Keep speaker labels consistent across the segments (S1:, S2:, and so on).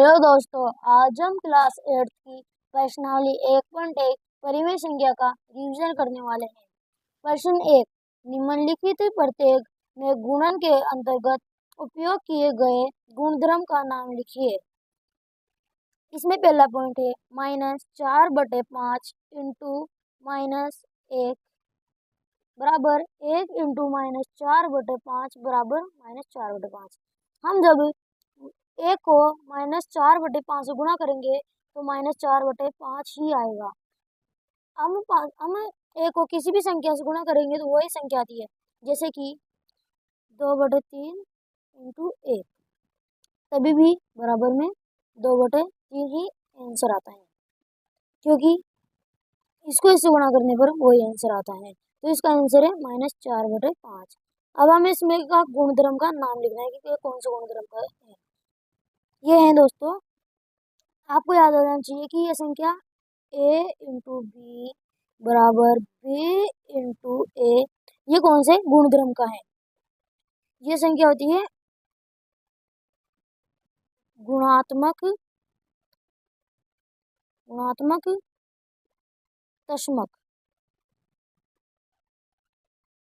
S1: Hello दोस्तों, आज हम क्लास 8 की प्रश्नावली 1.1 परिमेय संख्या का रिवीजन करने वाले हैं। प्रश्न 1, निम्नलिखित प्रत्येक में गुणन के अंतर्गत उपयोग किए गए गुणधर्म का नाम लिखिए। इसमें पहला पॉइंट है -4/5 इंटू -1 बराबर 1 इंटू -4/5 बराबर -4/5। हम जब एक को -4/5 से गुणा करेंगे तो -4/5 ही आएगा। हम एक को किसी भी संख्या से गुणा करेंगे तो वही संख्या आती है, जैसे कि 2/3 इंटू 1, तभी भी बराबर में 2/3 ही आंसर आता है, क्योंकि इसको इससे गुणा करने पर वही आंसर आता है। तो इसका आंसर है -4/5। अब हमें इसमें का गुणधर्म का नाम लिखना है कि कौन सा गुणधर्म का है। ये है दोस्तों, आपको याद होना चाहिए कि ये संख्या a इंटू बी बराबर b इंटू ए, ये कौन से गुणधर्म का है। ये संख्या होती है गुणात्मक तस्मक।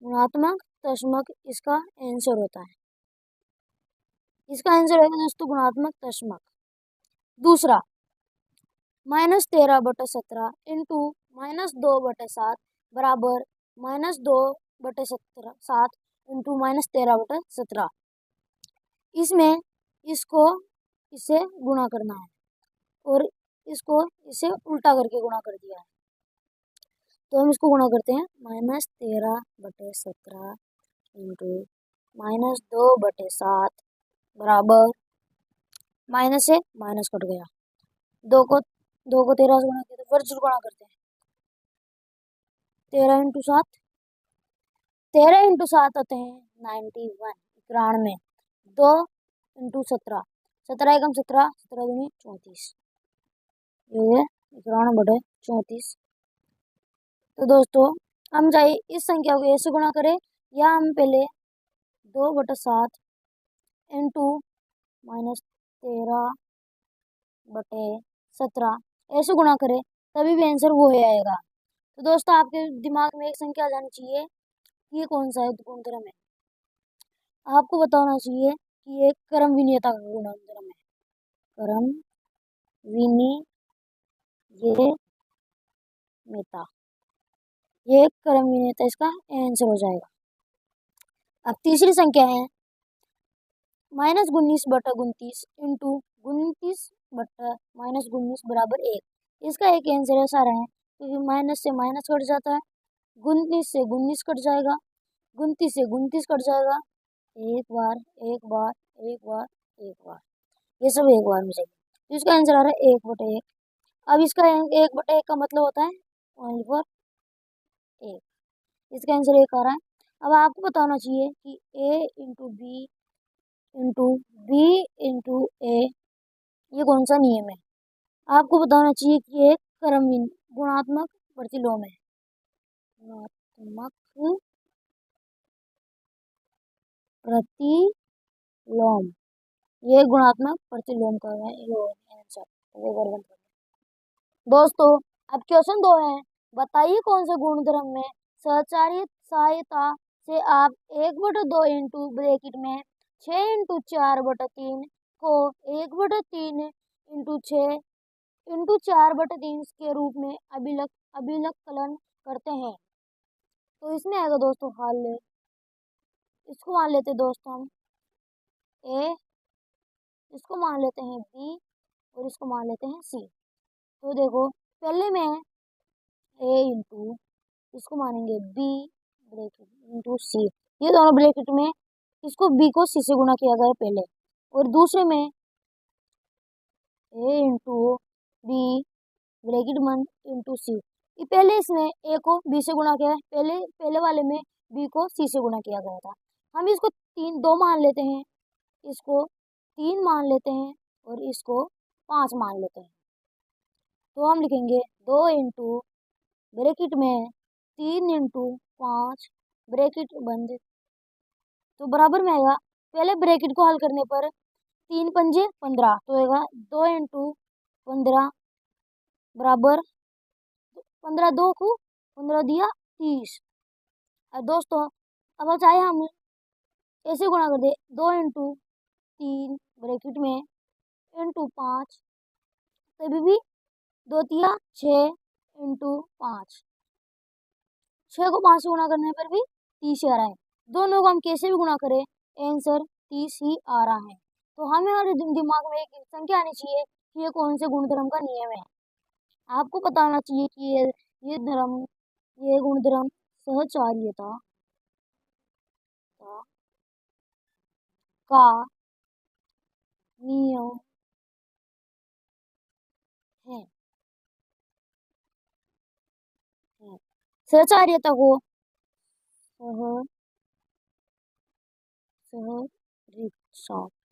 S1: गुणात्मक तस्मक इसका आंसर होता है। इसका आंसर होगा दोस्तों गुणात्मक तस्मक। दूसरा, -13/17 इंटू -2/7 बराबर -2/7 इंटू -13/17। इसमें इसको इससे गुणा करना है और इसको इसे उल्टा करके गुणा कर दिया है, तो हम इसको गुणा करते हैं। -13/17 इंटू -2/7 बराबर माइनस से माइनस कट गया, 2 को 13 से गुणा किया तो वर्ग गुणा करते हैं। 13 इंटू 7 आते हैं 91, 91। 2 इंटू 17, 17 एकम 17, 17 दूनी 34, ये 91/34। तो दोस्तों, हम चाहे इस संख्या को ऐसे गुणा करें या हम पहले 2/7 इंटू -13/17 ऐसे गुणा करें, तभी भी आंसर वो ही आएगा। तो दोस्तों, आपके दिमाग में एक संख्या आ जानी चाहिए कि ये कौन सा गुणधर्म है। आपको बताना चाहिए कि ये क्रम विनियता का गुणधर्म है। क्रम विनियता, ये क्रम विनियता इसका आंसर हो जाएगा। अब तीसरी संख्या है -19/29 इंटू 29/-19 बराबर 1। इसका एक आंसर ऐसा रहा है क्योंकि माइनस से माइनस कट जाता है, 29 से 19 कट जाएगा, 29 से 29 कट जाएगा, एक बार एक बार एक बार एक बार, ये सब एक बार में चाहिए। तो इसका आंसर आ रहा है 1/1। अब इसका 1/1 का मतलब होता है 1/1, इसका आंसर 1 आ रहा है। अब आपको बताना चाहिए कि a into b into b into a, ये कौन सा नियम है। आपको बताना चाहिए कि एक गुणात्मक प्रतिलोम है। गुणात्मक प्रतिलोम, ये गुणात्मक प्रतिलोम का है ये आंसर। दोस्तों, अब क्वेश्चन 2 है, बताइए कौन से गुणधर्म में सहचारित सहायता से आप 1/2 इंटू ब्रैकेट में 6 इंटू 4/3 को 1/3 इंटू 6 इंटू 4/3 के रूप में अभिलक्षण करते हैं। तो इसमें आएगा दोस्तों हल, इसको मान लेते हैं दोस्तों हम ए, इसको मान लेते हैं बी और इसको मान लेते हैं सी। तो देखो, पहले में ए इंटू, इसको मानेंगे बी ब्रैकेट इंटू सी, ये दोनों ब्रैकेट में इसको बी को सी से गुणा किया गया है पहले, और दूसरे में ए इंटू बी ब्रैकेट बंद इंटू सी, ये पहले इसमें ए को बी से गुणा किया है, पहले वाले में बी को सी से गुणा किया गया था। हम इसको 2 मान लेते हैं, इसको 3 मान लेते हैं और इसको 5 मान लेते हैं। तो हम लिखेंगे 2 इंटू ब्रैकेट में 3 इंटू 5 ब्रैकेट बंद, तो बराबर में आएगा। पहले ब्रैकेट को हल करने पर 3 पंजे 15, तो होगा 2 इंटू 15 बराबर 15, 2 को 15 दिया 30। और दोस्तों अब चाहे हम ऐसे गुणा कर दे, 2 इंटू 3 ब्रैकेट में इंटू 5, तभी भी 2 तिया 6 इंटू 5, 6 को 5 से गुणा करने पर भी 30 आ रहा है। दोनों को हम कैसे भी गुणा करें आंसर 30 ही आ रहा है। तो हमें हमारे दिमाग में एक संख्या आनी चाहिए कि ये कौन से गुणधर्म का नियम है। आपको पता होना चाहिए कि ये गुणधर्म सहचार्यता का नियम है। सहचार्यता को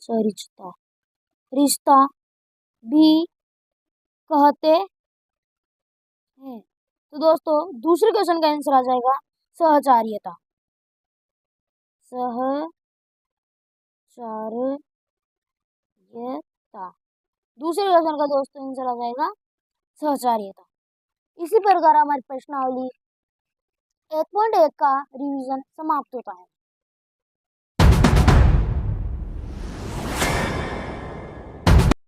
S1: सहरिश्ता रिश्ता भी कहते हैं। तो दोस्तों दूसरे क्वेश्चन का आंसर आ जाएगा सहचार्यता। सहचार्यता दूसरे क्वेश्चन का दोस्तों आंसर आ जाएगा सहचार्यता। इसी प्रकार हमारी प्रश्नावली 1.1 का रिवीजन समाप्त होता है।